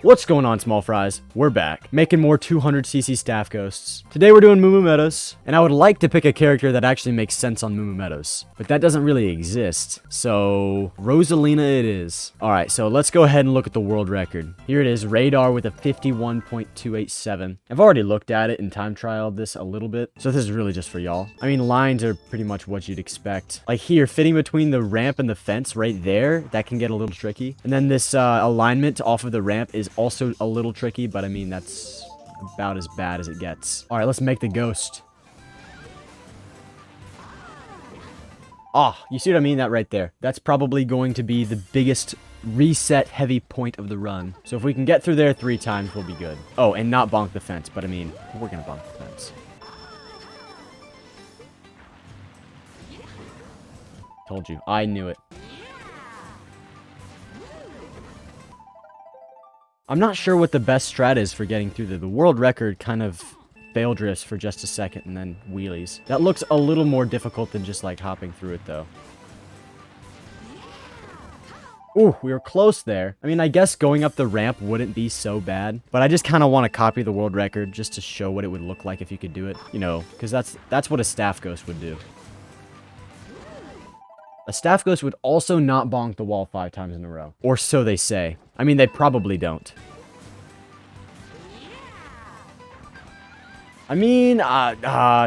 What's going on, small fries? We're back, making more 200cc staff ghosts. Today we're doing Meadows, and I would like to pick a character that actually makes sense on Meadows, but that doesn't really exist. So, Rosalina it is. Alright, so let's go ahead and look at the world record. Here it is, Radar with a 51.287. I've already looked at it and time trialed this a little bit, so this is really just for y'all. I mean, lines are pretty much what you'd expect. Like here, fitting between the ramp and the fence right there, that can get a little tricky. And then this alignment off of the ramp is also a little tricky, but I mean, that's about as bad as it gets. All right, let's make the ghost. Ah, you see what I mean? That right there. That's probably going to be the biggest reset heavy point of the run. So if we can get through there 3 times, we'll be good. Oh, and not bonk the fence, but I mean, we're gonna bonk the fence. Told you. I knew it. I'm not sure what the best strat is for getting through there. The world record kind of fail drifts for just a second and then wheelies. That looks a little more difficult than just like hopping through it though. Ooh, we were close there. I mean, I guess going up the ramp wouldn't be so bad, but I just kind of want to copy the world record just to show what it would look like if you could do it. You know, because that's what a staff ghost would do. A staff ghost would also not bonk the wall 5 times in a row. Or so they say. I mean, they probably don't. I mean,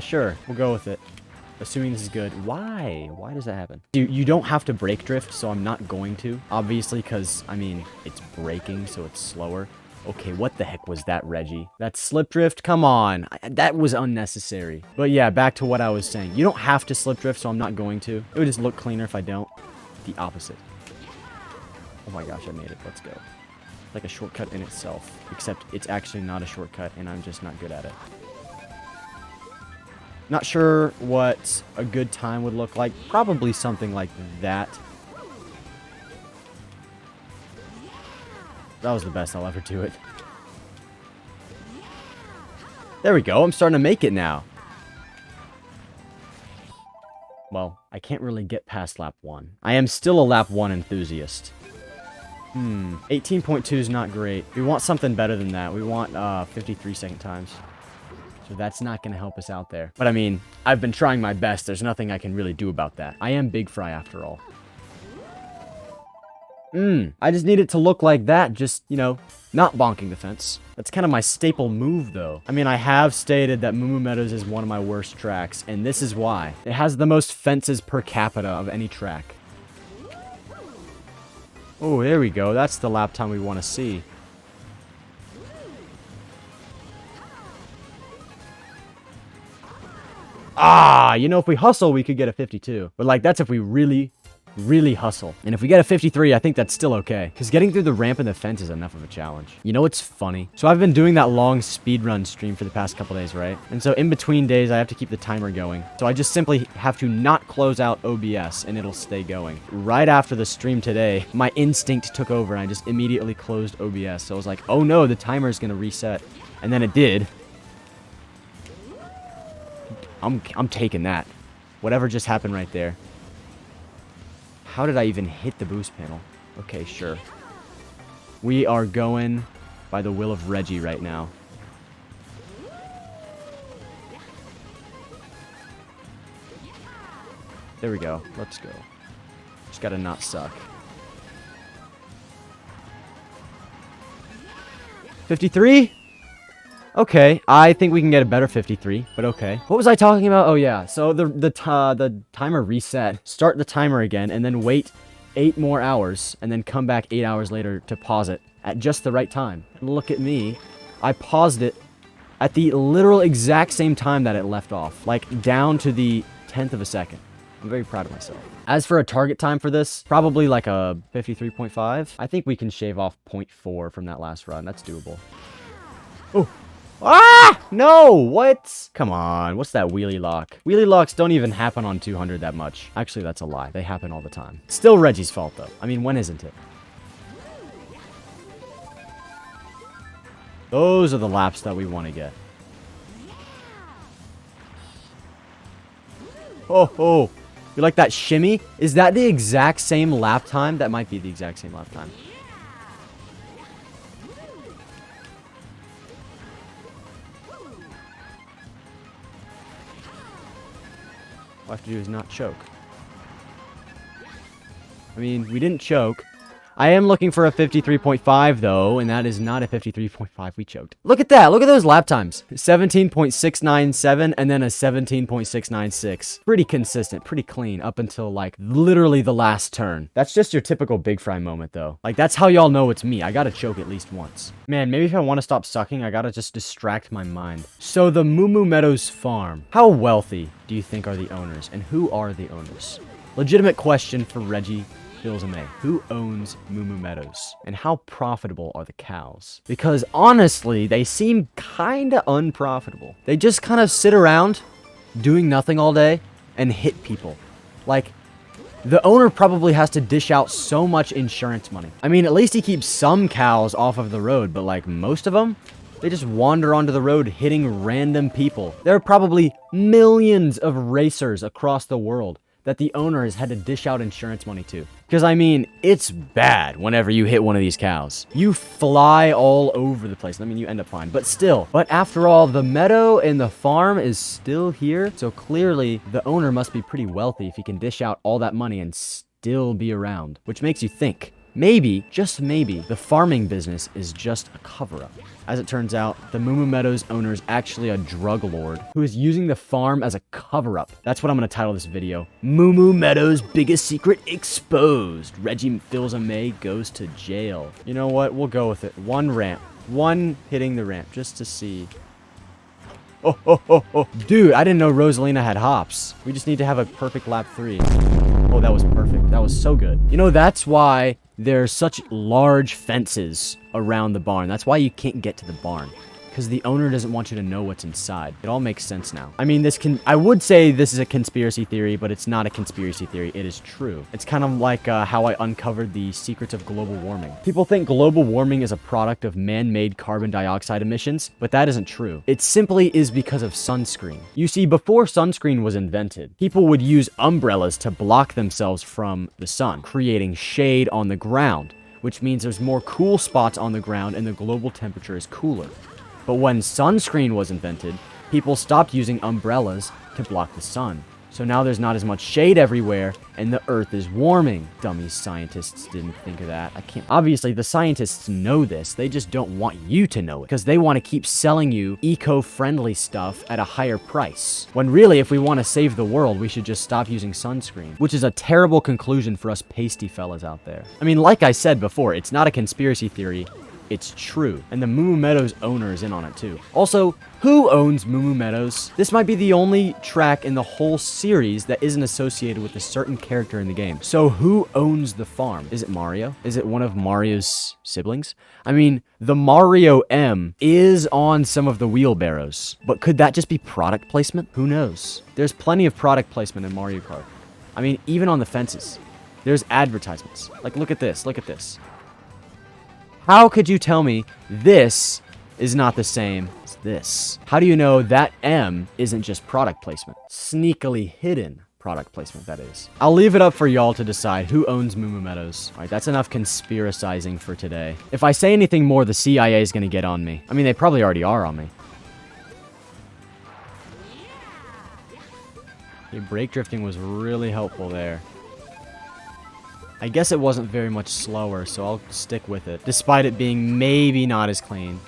sure. We'll go with it. Assuming this is good. Why? Why does that happen? You don't have to brake drift, so I'm not going to. Obviously, because, I mean, it's braking, so it's slower. Okay, what the heck was that, Reggie? That slip drift? Come on. That was unnecessary. But yeah, back to what I was saying. You don't have to slip drift, so I'm not going to. It would just look cleaner if I don't. The opposite. Oh my gosh, I made it. Let's go. Like a shortcut in itself. Except it's actually not a shortcut, and I'm just not good at it. Not sure what a good time would look like. Probably something like that. That was the best I'll ever do it. There we go. I'm starting to make it now. Well, I can't really get past lap 1. I am still a lap 1 enthusiast. 18.2 is not great. We want something better than that. We want 53 second times. So that's not going to help us out there. But I mean, I've been trying my best. There's nothing I can really do about that. I am Big Fry after all. I just need it to look like that, just, you know, not bonking the fence. That's kind of my staple move, though. I mean, I have stated that Meadows is one of my worst tracks, and this is why. It has the most fences per capita of any track. Oh, there we go. That's the lap time we want to see. Ah, you know, if we hustle, we could get a 52. But, like, that's if we really hustle. And if we get a 53, I think that's still okay. Because getting through the ramp and the fence is enough of a challenge. You know what's funny? So I've been doing that long speedrun stream for the past couple days, right? And so in between days, I have to keep the timer going. So I just simply have to not close out OBS and it'll stay going. Right after the stream today, my instinct took over and I just immediately closed OBS. So I was like, oh no, the timer is going to reset. And then it did. I'm taking that. Whatever just happened right there. How did I even hit the boost panel? Okay, sure. We are going by the will of Reggie right now. There we go. Let's go. Just gotta not suck. 53? Okay, I think we can get a better 53, but okay. What was I talking about? Oh yeah, so the timer reset. Start the timer again, and then wait 8 more hours, and then come back 8 hours later to pause it at just the right time. And look at me. I paused it at the literal exact same time that it left off. Like, down to the 10th of a second. I'm very proud of myself. As for a target time for this, probably like a 53.5. I think we can shave off 0.4 from that last run. That's doable. Oh. Ah! No! What? Come on. What's that wheelie lock? Wheelie locks don't even happen on 200 that much. Actually, that's a lie. They happen all the time. Still Reggie's fault, though. I mean, when isn't it? Those are the laps that we want to get. Oh, oh. You like that shimmy? Is that the exact same lap time? That might be the exact same lap time. All I have to do is not choke. I mean, we didn't choke. I am looking for a 53.5 though, and that is not a 53.5. We choked. Look at that. Look at those lap times. 17.697 and then a 17.696. Pretty consistent, pretty clean up until like literally the last turn. That's just your typical Big Fry moment though. Like that's how y'all know it's me. I gotta choke at least once. Man, maybe if I want to stop sucking, I gotta just distract my mind. So the Meadows farm. How wealthy do you think are the owners, and who are the owners? Legitimate question for Reggie. Bills and May. Who owns Meadows? And how profitable are the cows? Because honestly, they seem kinda unprofitable. They just kind of sit around doing nothing all day and hit people. Like, the owner probably has to dish out so much insurance money. I mean, at least he keeps some cows off of the road, but like most of them, they just wander onto the road hitting random people. There are probably millions of racers across the world that the owner has had to dish out insurance money to. Because, I mean, it's bad whenever you hit one of these cows. You fly all over the place. I mean, you end up fine, but still. But after all, the meadow and the farm is still here, so clearly the owner must be pretty wealthy if he can dish out all that money and still be around. Which makes you think, maybe, just maybe, the farming business is just a cover-up. As it turns out, the Meadows owner is actually a drug lord who is using the farm as a cover-up. That's what I'm going to title this video. Meadows' biggest secret exposed. Reggie Fills a May goes to jail. You know what? We'll go with it. One ramp. One hitting the ramp just to see. Oh. Dude, I didn't know Rosalina had hops. We just need to have a perfect lap 3. Oh, that was perfect. That was so good. You know, that's why there's such large fences around the barn. That's why you can't get to the barn. Because the owner doesn't want you to know what's inside. It all makes sense now. I mean, I would say this is a conspiracy theory, but it's not a conspiracy theory. It is true. It's kind of like how I uncovered the secrets of global warming. People think global warming is a product of man-made carbon dioxide emissions, but that isn't true. It simply is because of sunscreen. You see, before sunscreen was invented, people would use umbrellas to block themselves from the sun, creating shade on the ground, which means there's more cool spots on the ground and the global temperature is cooler. But when sunscreen was invented, people stopped using umbrellas to block the sun. So now there's not as much shade everywhere, and the earth is warming. Dummy scientists didn't think of that. Obviously, the scientists know this. They just don't want you to know it, because they want to keep selling you eco-friendly stuff at a higher price. When really, if we want to save the world, we should just stop using sunscreen, which is a terrible conclusion for us pasty fellas out there. I mean, like I said before, it's not a conspiracy theory. It's true. And the Meadows owner is in on it too. Also, who owns Meadows? This might be the only track in the whole series that isn't associated with a certain character in the game. So who owns the farm? Is it Mario? Is it one of Mario's siblings? I mean, the Mario M is on some of the wheelbarrows, but could that just be product placement? Who knows? There's plenty of product placement in Mario Kart. I mean, even on the fences, there's advertisements. Like, look at this, look at this. How could you tell me this is not the same as this? How do you know that M isn't just product placement? Sneakily hidden product placement, that is. I'll leave it up for y'all to decide who owns Meadows. All right, that's enough conspiracizing for today. If I say anything more, the CIA is going to get on me. I mean, they probably already are on me. Okay, brake drifting was really helpful there. I guess it wasn't very much slower, so I'll stick with it, despite it being maybe not as clean.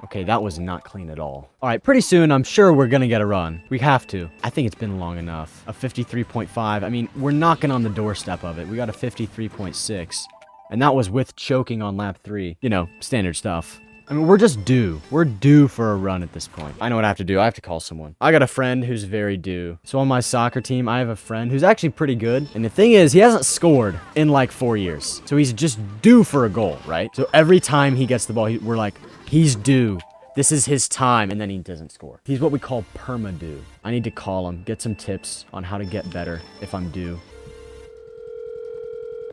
Okay, that was not clean at all. All right, pretty soon, I'm sure we're gonna get a run. We have to. I think it's been long enough. A 53.5. I mean, we're knocking on the doorstep of it. We got a 53.6. And that was with choking on lap 3. You know, standard stuff. I mean, we're just due. We're due for a run at this point. I know what I have to do. I have to call someone. I got a friend who's very due. So on my soccer team, I have a friend who's actually pretty good. And the thing is, he hasn't scored in like 4 years. So he's just due for a goal, right? So every time he gets the ball, we're like, he's due. This is his time. And then he doesn't score. He's what we call perma-due. I need to call him, get some tips on how to get better if I'm due.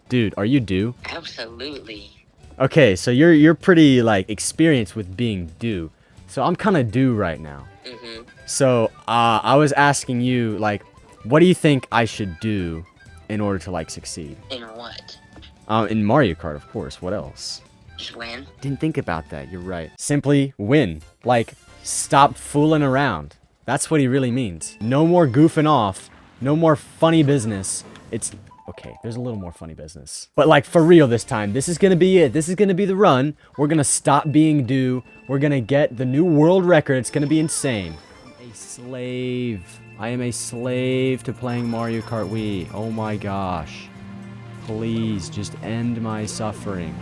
Dude, are you due? Absolutely. Okay, so you're pretty, like, experienced with being due. So I'm kind of due right now. Mm-hmm. So, I was asking you, like, what do you think I should do in order to, like, succeed? In what? In Mario Kart, of course. What else? Just win? Didn't think about that. You're right. Simply win. Like, stop fooling around. That's what he really means. No more goofing off. No more funny business. It's... Okay, there's a little more funny business. But, like, for real this time. This is gonna be it. This is gonna be the run. We're gonna stop being due. We're gonna get the new world record. It's gonna be insane. A slave. I am a slave to playing Mario Kart Wii. Oh my gosh. Please, just end my suffering.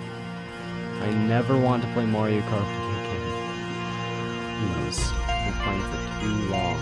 I never want to play Mario Kart again. Please. I've been playing for too long.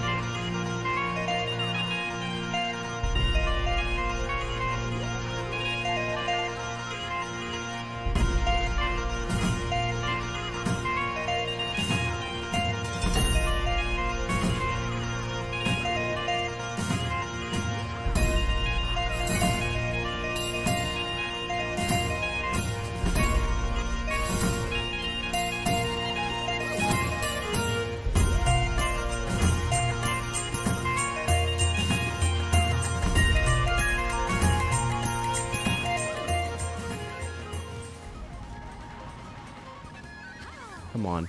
Come on.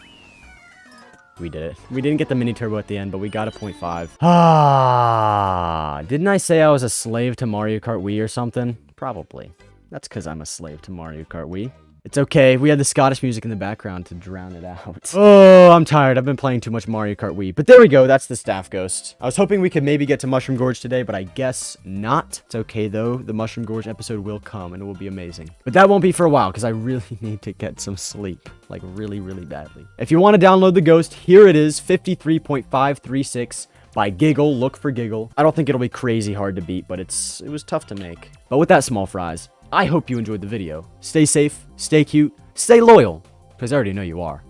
We did it. We didn't get the mini turbo at the end, but we got a 0.5. Ah, didn't I say I was a slave to Mario Kart Wii or something? Probably. That's because I'm a slave to Mario Kart Wii. It's okay. We had the Scottish music in the background to drown it out. Oh, I'm tired. I've been playing too much Mario Kart Wii. But there we go. That's the staff ghost. I was hoping we could maybe get to Mushroom Gorge today, but I guess not. It's okay, though. The Mushroom Gorge episode will come, and it will be amazing. But that won't be for a while, because I really need to get some sleep. Like, really, really badly. If you want to download the ghost, here it is. 53.536 by Giggle. Look for Giggle. I don't think it'll be crazy hard to beat, but it was tough to make. But with that, small fries, I hope you enjoyed the video. Stay safe, stay cute, stay loyal, because I already know you are.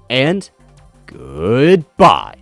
And goodbye.